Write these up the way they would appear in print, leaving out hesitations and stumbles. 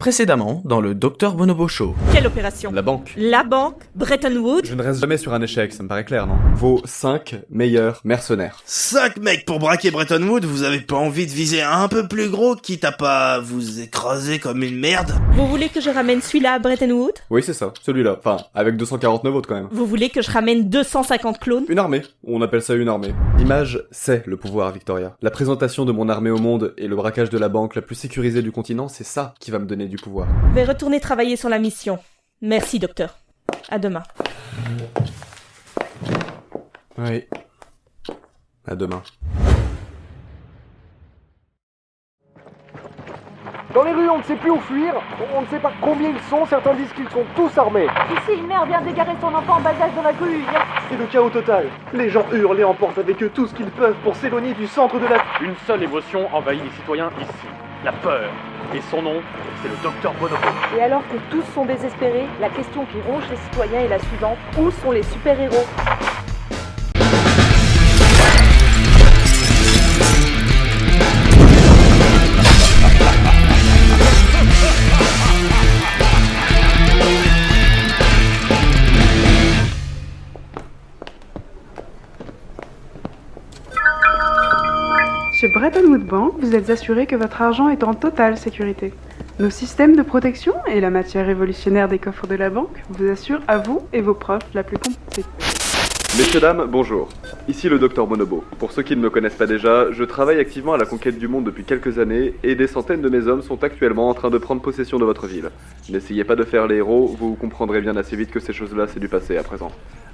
Précédemment, dans le Dr Bonobo Show. Quelle opération? La banque. La banque? Bretton Woods? Je ne reste jamais sur un échec, ça me paraît clair, non? Vos 5 meilleurs mercenaires. 5 mecs pour braquer Bretton Woods, vous avez pas envie de viser un peu plus gros, quitte à pas vous écraser comme une merde? Vous voulez que je ramène celui-là à Bretton Woods? Oui, c'est ça, celui-là. Enfin, avec 249 autres quand même. Vous voulez que je ramène 250 clones? Une armée. On appelle ça une armée. L'image, c'est le pouvoir, Victoria. La présentation de mon armée au monde et le braquage de la banque la plus sécurisée du continent, c'est ça qui va me donner du pouvoir. Je vais retourner travailler sur la mission. Merci, docteur. À demain. Oui. À demain. Dans les rues, on ne sait plus où fuir, on ne sait pas combien ils sont, certains disent qu'ils sont tous armés. Ici, une mère vient d'égarer son enfant en bas âge dans la cohue. C'est le chaos total. Les gens hurlent et emportent avec eux tout ce qu'ils peuvent pour s'éloigner du centre de la... Une seule émotion envahit les citoyens ici, la peur. Et son nom, c'est le Dr Bonobo. Et alors que tous sont désespérés, la question qui ronge les citoyens est la suivante. Où sont les super-héros? Chez Bretton Woods Bank, vous êtes assuré que votre argent est en totale sécurité. Nos systèmes de protection et la matière révolutionnaire des coffres de la banque vous assurent à vous et vos proches la plus complète. Messieurs, dames, bonjour. Ici le Dr Bonobo. Pour ceux qui ne me connaissent pas déjà, je travaille activement à la conquête du monde depuis quelques années et des centaines de mes hommes sont actuellement en train de prendre possession de votre ville. N'essayez pas de faire les héros, vous comprendrez bien assez vite que ces choses-là c'est du passé à présent.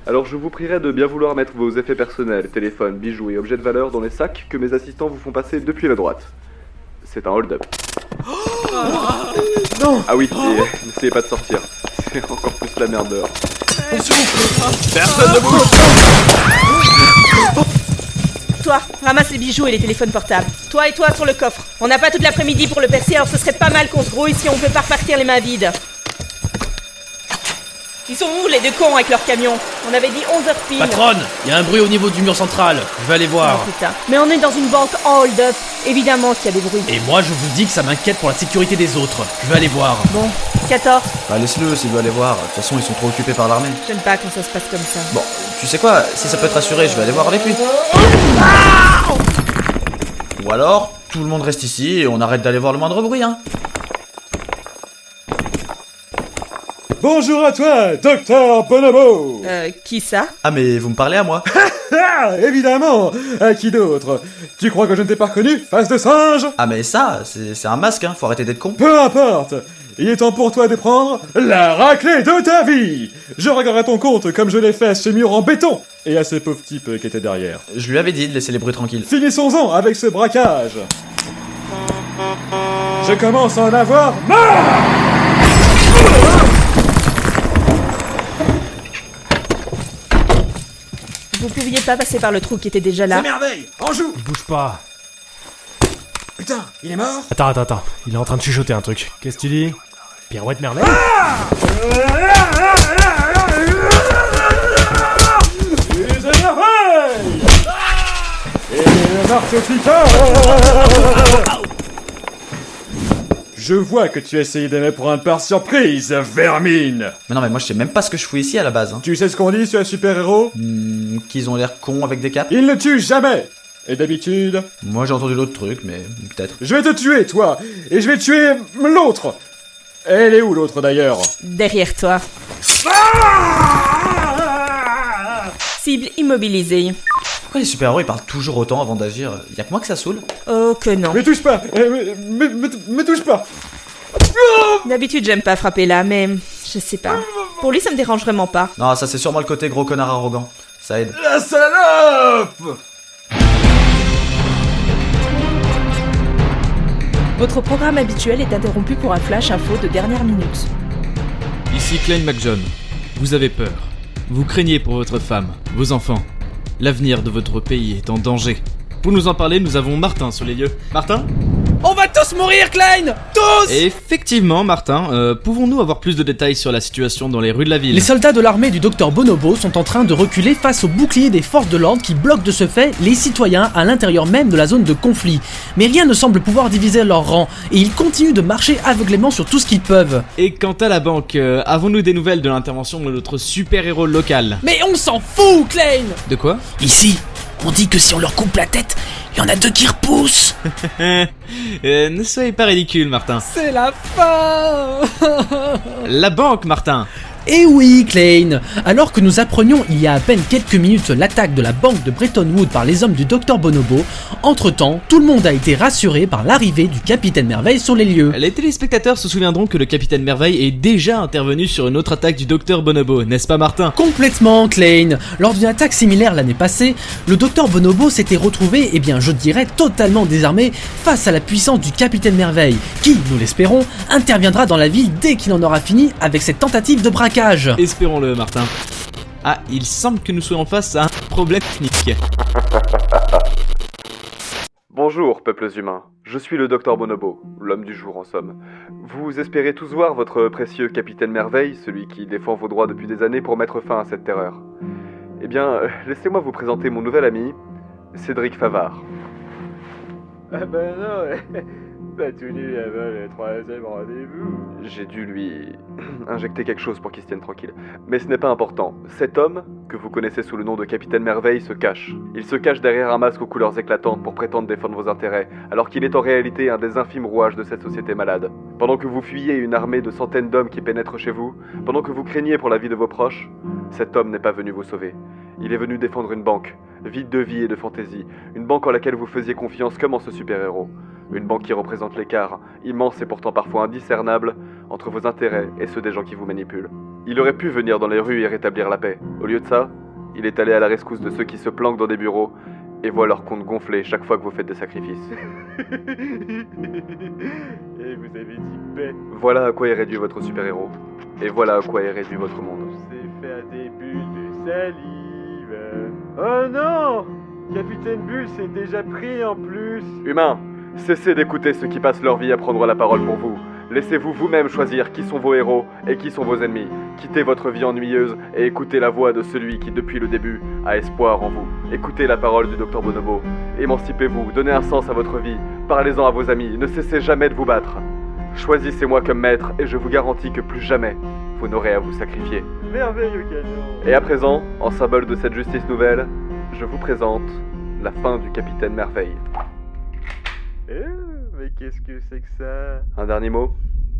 Alors je vous prierai de bien vouloir mettre vos effets personnels, téléphones, bijoux et objets de valeur dans les sacs que mes assistants vous font passer depuis la droite. C'est un hold-up. Non! Ah oui, et n'essayez pas de sortir. C'est encore plus la merde dehors. Personne ne bouge! Toi, ramasse les bijoux et les téléphones portables. Toi et toi sur le coffre. On n'a pas toute l'après-midi pour le percer, alors ce serait pas mal qu'on se grouille si on peut pas repartir les mains vides. Ils sont où les deux cons avec leur camion? On avait dit 11h pile. Patronne, il y a un bruit au niveau du mur central. Je vais aller voir. Oh, putain. Mais on est dans une banque en hold-up. Évidemment qu'il y a des bruits. Et moi, je vous dis que ça m'inquiète pour la sécurité des autres. Je vais aller voir. Bon, 14. Bah laisse-le s'il veut aller voir, de toute façon ils sont trop occupés par l'armée. J'aime pas quand ça se passe comme ça. Bon, tu sais quoi, si ça peut te rassurer, je vais aller voir avec lui. Ou alors, tout le monde reste ici et on arrête d'aller voir le moindre bruit, hein. Bonjour à toi, Dr Bonobo. Qui ça? Ah mais vous me parlez à moi? Ah, évidemment. À qui d'autre? Tu crois que je ne t'ai pas reconnu, face de singe? Ah mais ça, c'est un masque, hein, faut arrêter d'être con. Peu importe. Il est temps pour toi de prendre la raclée de ta vie. Je regarderai ton compte comme je l'ai fait à ce mur en béton et à ce pauvre type qui était derrière. Je lui avais dit de laisser les bruits tranquilles. Finissons-en avec ce braquage. Je commence à en avoir marre. Vous pouviez pas passer par le trou qui était déjà là? C'est merveille! En joue! Il bouge pas. Putain, il est mort? Attends. Il est en train de chuchoter un truc. Qu'est-ce que tu dis? Pirouette merveille? C'est merveille. Et narcotica. Je vois que tu essayes de me prendre par surprise, vermine. Mais non mais moi je sais même pas ce que je fous ici à la base, hein. Tu sais ce qu'on dit sur les super-héros? Qu'ils ont l'air cons avec des capes. Ils ne tuent jamais. Et d'habitude... Moi j'ai entendu d'autres trucs, mais peut-être. Je vais te tuer, toi. Et je vais tuer l'autre. Elle est où l'autre d'ailleurs? Derrière toi. Cible immobilisée. Pourquoi les super-héros ils parlent toujours autant avant d'agir? Y'a que moi que ça saoule? Oh que non. Me touche pas. Me touche pas. D'habitude j'aime pas frapper là, mais je sais pas. Pour lui ça me dérange vraiment pas. Non, ça c'est sûrement le côté gros connard arrogant. Ça aide. La salope! Votre programme habituel est interrompu pour un flash info de dernière minute. Ici Klein McJohn. Vous avez peur. Vous craignez pour votre femme, vos enfants. L'avenir de votre pays est en danger. Pour nous en parler, nous avons Martin sur les lieux. Martin ? On va tous mourir, Klein! Tous! Effectivement, Martin, pouvons-nous avoir plus de détails sur la situation dans les rues de la ville? Les soldats de l'armée du docteur Bonobo sont en train de reculer face aux boucliers des forces de l'ordre qui bloquent de ce fait les citoyens à l'intérieur même de la zone de conflit. Mais rien ne semble pouvoir diviser leurs rangs, et ils continuent de marcher aveuglément sur tout ce qu'ils peuvent. Et quant à la banque, avons-nous des nouvelles de l'intervention de notre super-héros local? Mais on s'en fout, Klein! De quoi? Ici, on dit que si on leur coupe la tête, il y en a 2 qui repoussent. Ne soyez pas ridicule, Martin. C'est la fin. La banque, Martin. Eh oui, Klein. Alors que nous apprenions il y a à peine quelques minutes l'attaque de la banque de Bretton Woods par les hommes du Docteur Bonobo, entre-temps, tout le monde a été rassuré par l'arrivée du Capitaine Merveille sur les lieux. Les téléspectateurs se souviendront que le Capitaine Merveille est déjà intervenu sur une autre attaque du Docteur Bonobo, n'est-ce pas, Martin? Complètement, Klein. Lors d'une attaque similaire l'année passée, le Docteur Bonobo s'était retrouvé, je dirais, totalement désarmé face à la puissance du Capitaine Merveille, qui, nous l'espérons, interviendra dans la ville dès qu'il en aura fini avec cette tentative de braquage. Espérons-le, Martin. Ah, il semble que nous soyons face à un problème technique. Bonjour, peuples humains. Je suis le Docteur Bonobo, l'homme du jour en somme. Vous espérez tous voir votre précieux Capitaine Merveille, celui qui défend vos droits depuis des années pour mettre fin à cette terreur. Eh bien, laissez-moi vous présenter mon nouvel ami, Cédric Favard. Ah ben non, pas tenu avant le 3e rendez-vous. J'ai dû lui injecter quelque chose pour qu'il se tienne tranquille. Mais ce n'est pas important. Cet homme, que vous connaissez sous le nom de Capitaine Merveille, se cache. Il se cache derrière un masque aux couleurs éclatantes pour prétendre défendre vos intérêts, alors qu'il est en réalité un des infimes rouages de cette société malade. Pendant que vous fuyez une armée de centaines d'hommes qui pénètrent chez vous, pendant que vous craignez pour la vie de vos proches, cet homme n'est pas venu vous sauver. Il est venu défendre une banque, vide de vie et de fantaisie, une banque en laquelle vous faisiez confiance comme en ce super-héros. Une banque qui représente l'écart, immense et pourtant parfois indiscernable, entre vos intérêts et ceux des gens qui vous manipulent. Il aurait pu venir dans les rues et rétablir la paix. Au lieu de ça, il est allé à la rescousse de ceux qui se planquent dans des bureaux et voient leur compte gonfler chaque fois que vous faites des sacrifices. Et vous avez dit paix. Voilà à quoi est réduit votre super-héros. Et voilà à quoi est réduit votre monde. C'est faire des bulles de salive. Oh non! Capitaine Bulle s'est déjà pris en plus. Humains, cessez d'écouter ceux qui passent leur vie à prendre la parole pour vous. Laissez-vous vous-même choisir qui sont vos héros et qui sont vos ennemis. Quittez votre vie ennuyeuse et écoutez la voix de celui qui, depuis le début, a espoir en vous. Écoutez la parole du Docteur Bonobo. Émancipez-vous, donnez un sens à votre vie. Parlez-en à vos amis, ne cessez jamais de vous battre. Choisissez-moi comme maître et je vous garantis que plus jamais, vous n'aurez à vous sacrifier. Merveilleux canon. Et à présent, en symbole de cette justice nouvelle, je vous présente la fin du Capitaine Merveille. Mais qu'est-ce que c'est que ça? Un dernier mot?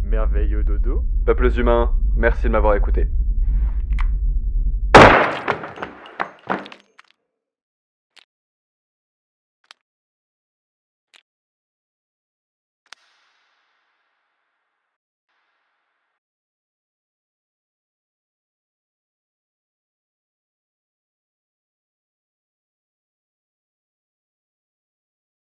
Merveilleux dodo. Peuples humains, merci de m'avoir écouté.